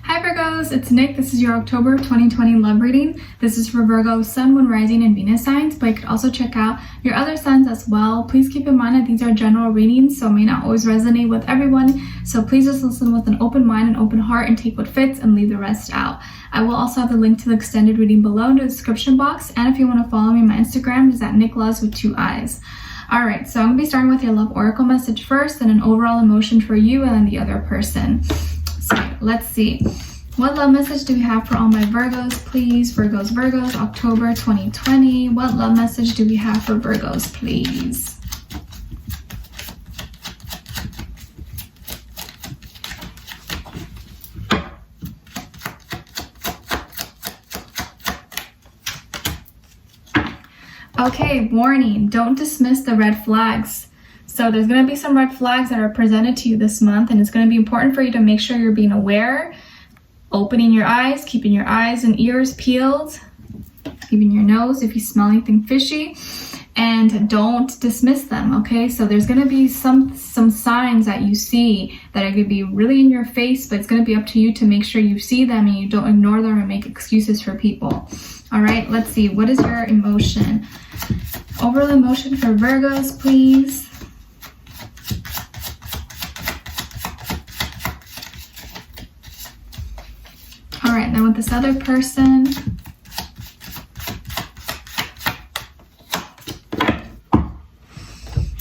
Hi Virgos, it's Nick. This is your October 2020 love reading. This is for Virgo, Sun, Moon, Rising, and Venus signs, but you could also check out your other signs as well. Please keep in mind that these are general readings, so may not always resonate with everyone. So please just listen with an open mind and open heart and take what fits and leave the rest out. I will also have the link to the extended reading below in the description box. And if you want to follow me on my Instagram, it's at NicLoves with 2 eyes. Alright, so I'm going to be starting with your love oracle message first, and an overall emotion for you and then the other person. So let's see. What love message do we have for all my Virgos, please? Virgos, October 2020. What love message do we have for Virgos, please? Okay, warning, don't dismiss the red flags. So there's going to be some red flags that are presented to you this month, and it's going to be important for you to make sure you're being aware, opening your eyes, keeping your eyes and ears peeled, even your nose if you smell anything fishy, and don't dismiss them, okay? So there's going to be some signs that you see that are going to be really in your face, but it's going to be up to you to make sure you see them and you don't ignore them and make excuses for people. All right, let's see. What is your emotion? Overall emotion for Virgos, please. All right, now with this other person.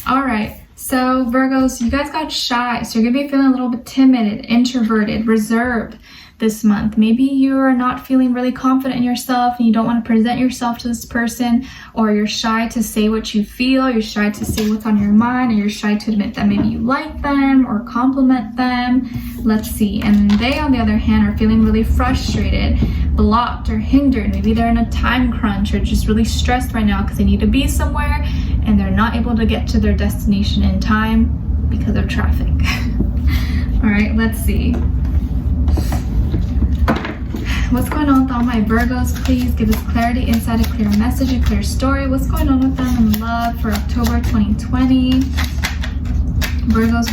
All right, so Virgos, you guys got shy, so you're gonna be feeling a little bit timid, introverted, reserved this month. Maybe you're not feeling really confident in yourself and you don't want to present yourself to this person, or you're shy to say what you feel, you're shy to say what's on your mind, or you're shy to admit that maybe you like them or compliment them. Let's see. And they, on the other hand, are feeling really frustrated, blocked, or hindered. Maybe they're in a time crunch or just really stressed right now because they need to be somewhere and they're not able to get to their destination in time because of traffic. All right, let's see. What's going on with all my Virgos? Please give us clarity, insight, a clear message, a clear story. What's going on with them in love for October 2020? Virgos.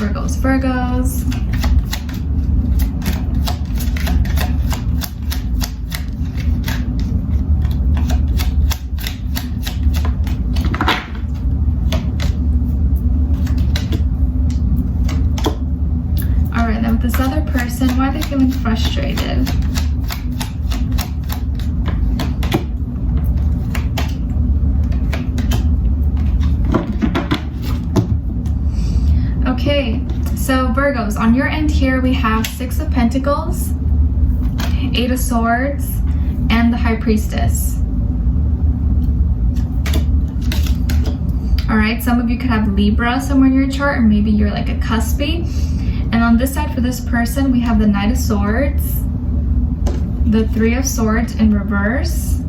All right, now with this other person, why are they feeling frustrated? Okay, so Virgos, on your end here we have 6 of Pentacles, 8 of Swords, and the High Priestess. Alright, some of you could have Libra somewhere in your chart, or maybe you're like a cuspy. And on this side for this person, we have the Knight of Swords, the 3 of Swords in reverse,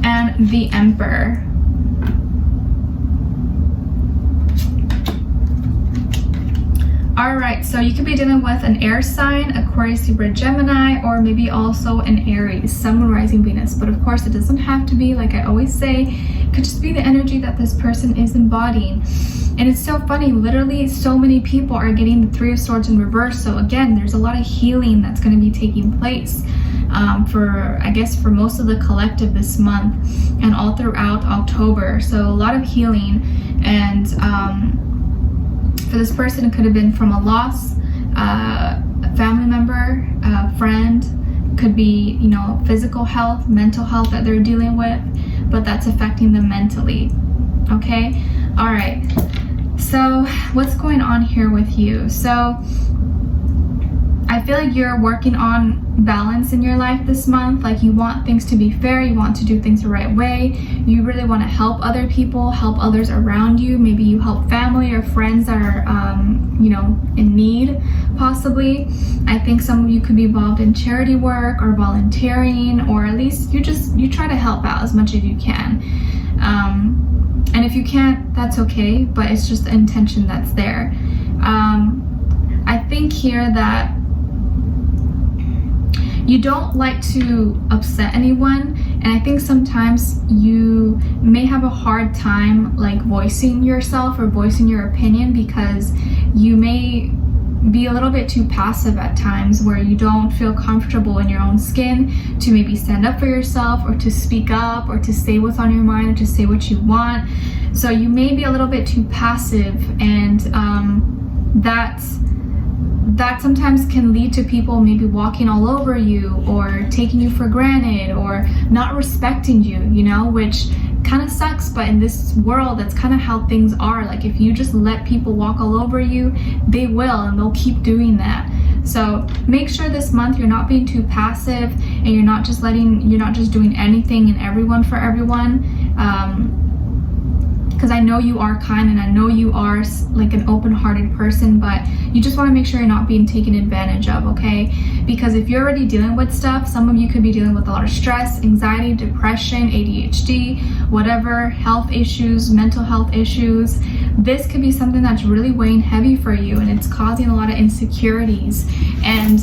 and the Emperor. Alright, so you could be dealing with an air sign, Aquarius, Libra, Gemini, or maybe also an Aries, Sun, Moon, Rising, Venus. But of course, it doesn't have to be, like I always say, it could just be the energy that this person is embodying. And it's so funny, literally so many people are getting the 3 of Swords in reverse. So again, there's a lot of healing that's going to be taking place I guess for most of the collective this month and all throughout October. So a lot of healing, and for this person, it could have been from a loss, a family member, a friend, could be, you know, physical health, mental health that they're dealing with, but that's affecting them mentally. Okay, all right. So what's going on here with you? So I feel like you're working on balance in your life this month. Like, you want things to be fair, you want to do things the right way, you really want to help other people, help others around you. Maybe you help family or friends that are you know, in need, possibly. I think some of you could be involved in charity work or volunteering, or at least you try to help out as much as you can. And if you can't, that's okay, but it's just the intention that's there. I think here that you don't like to upset anyone, and I think sometimes you may have a hard time like voicing yourself or voicing your opinion, because you may be a little bit too passive at times, where you don't feel comfortable in your own skin to maybe stand up for yourself, or to speak up, or to say what's on your mind, or to say what you want. So you may be a little bit too passive, and that sometimes can lead to people maybe walking all over you, or taking you for granted, or not respecting you, you know, which kind of sucks. But in this world, that's kind of how things are. Like, if you just let people walk all over you, they will, and they'll keep doing that. So make sure this month you're not being too passive, and you're not just doing anything and everyone for everyone. Because I know you are kind, and I know you are like an open-hearted person, but you just want to make sure you're not being taken advantage of, okay? Because if you're already dealing with stuff, some of you could be dealing with a lot of stress, anxiety, depression, ADHD, whatever, health issues, mental health issues. This could be something that's really weighing heavy for you, and it's causing a lot of insecurities. And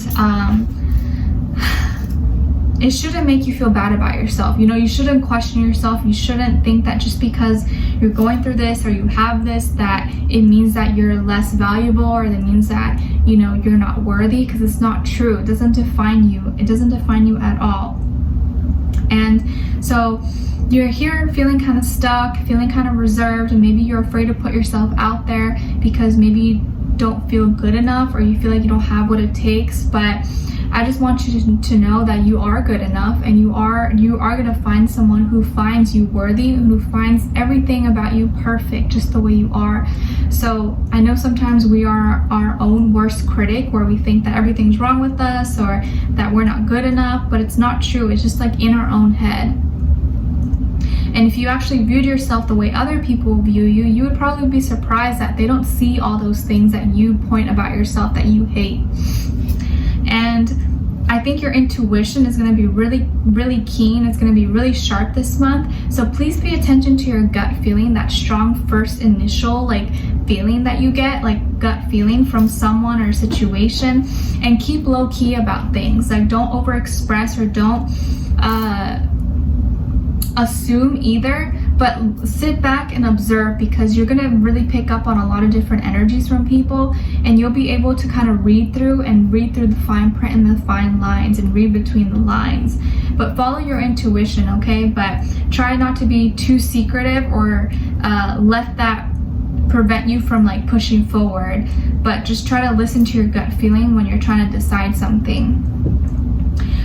it shouldn't make you feel bad about yourself. You know, you shouldn't question yourself. You shouldn't think that just because you're going through this, or you have this, that it means that you're less valuable, or that means that, you know, you're not worthy, because it's not true. It doesn't define you. It doesn't define you at all. And so you're here feeling kind of stuck, feeling kind of reserved, and maybe you're afraid to put yourself out there because maybe you don't feel good enough, or you feel like you don't have what it takes. But I just want you to know that you are good enough, and you are going to find someone who finds you worthy, and who finds everything about you perfect, just the way you are. So I know sometimes we are our own worst critic, where we think that everything's wrong with us, or that we're not good enough, but it's not true. It's just like in our own head. And if you actually viewed yourself the way other people view you, you would probably be surprised that they don't see all those things that you point about yourself that you hate. And I think your intuition is going to be really, really keen. It's going to be really sharp this month. So please pay attention to your gut feeling, that strong first initial like feeling that you get, like gut feeling from someone or situation, and keep low key about things. Like, don't overexpress, or don't assume either, but sit back and observe, because you're gonna really pick up on a lot of different energies from people, and you'll be able to kind of read through the fine print and the fine lines, and read between the lines. But follow your intuition, okay? But try not to be too secretive, or let that prevent you from like pushing forward. But just try to listen to your gut feeling when you're trying to decide something.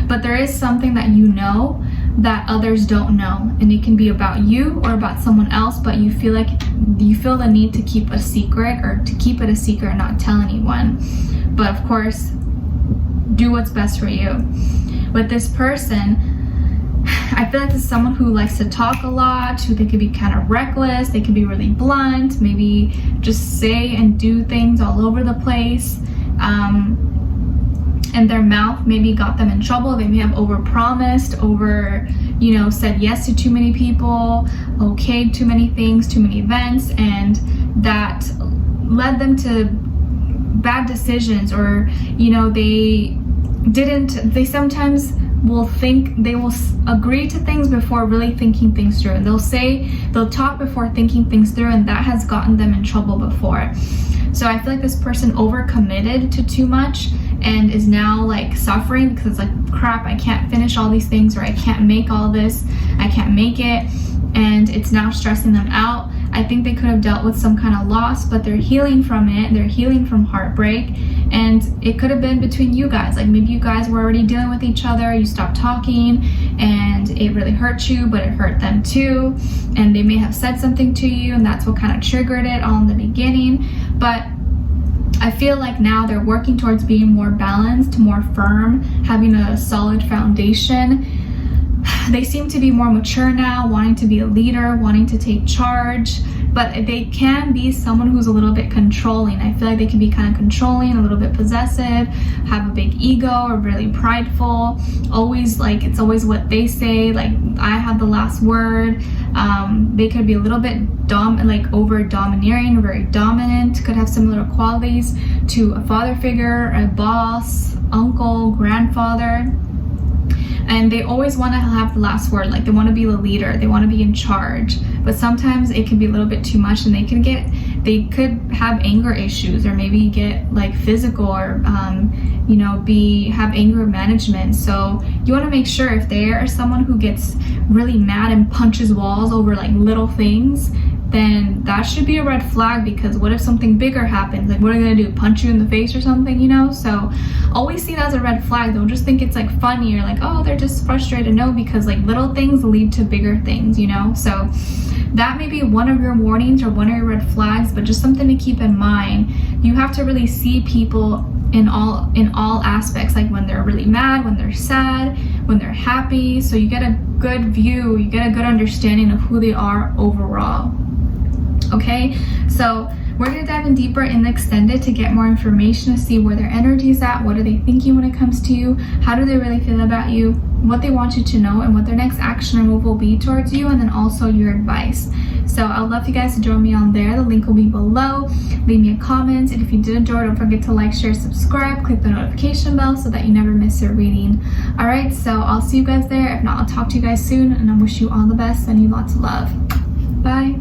But there is something that you know that others don't know, and it can be about you or about someone else, but you feel the need to keep a secret, or to keep it a secret and not tell anyone. But of course, do what's best for you. With this person, I feel like this is someone who likes to talk a lot, who they could be kind of reckless, they could be really blunt, maybe just say and do things all over the place. And their mouth maybe got them in trouble. They may have overpromised, said yes to too many people, okayed too many things, too many events, and that led them to bad decisions. Or, they sometimes will agree to things before really thinking things through. And they'll talk before thinking things through, and that has gotten them in trouble before. So I feel like this person overcommitted to too much, and is now like suffering, because it's like, crap, I can't finish all these things, or I can't make all this, I can't make it, and it's now stressing them out. I think they could have dealt with some kind of loss, but they're healing from it. They're healing from heartbreak, and it could have been between you guys. Like, maybe you guys were already dealing with each other, you stopped talking, and it really hurt you, but it hurt them too, and they may have said something to you, and that's what kind of triggered it all in the beginning. But I feel like now they're working towards being more balanced, more firm, having a solid foundation. They seem to be more mature now, wanting to be a leader, wanting to take charge, but they can be someone who's a little bit controlling. I feel like they can be kind of controlling, a little bit possessive, have a big ego, or really prideful. It's always what they say, like, I have the last word. They could be a little bit over domineering, or very dominant. Could have similar qualities to a father figure, a boss, uncle, grandfather. and they always want to have the last word. Like they want to be the leader, they want to be in charge, but sometimes it can be a little bit too much, and they could have anger issues, or maybe get like physical, or you know, have anger management. So you want to make sure, if they are someone who gets really mad and punches walls over like little things, then that should be a red flag, because what if something bigger happens? Like, what are they gonna do, punch you in the face or something, you know? So always see that as a red flag. Don't just think it's like funny, or like, oh, they're just frustrated. No, because like little things lead to bigger things, you know? So that may be one of your warnings or one of your red flags, but just something to keep in mind. You have to really see people in all aspects, like when they're really mad, when they're sad, when they're happy, so you get a good view, you get a good understanding of who they are overall. Okay, so we're gonna dive in deeper in the extended to get more information, to see where their energy is at, what are they thinking when it comes to you, how do they really feel about you, what they want you to know, and what their next action or move will be towards you, and then also your advice. So I'd love you guys to join me on there. The link will be below. Leave me a comment, and if you did enjoy, don't forget to like, share, subscribe, click the notification bell so that you never miss a reading. All right, so I'll see you guys there. If not, I'll talk to you guys soon, and I wish you all the best, sending you lots of love. Bye.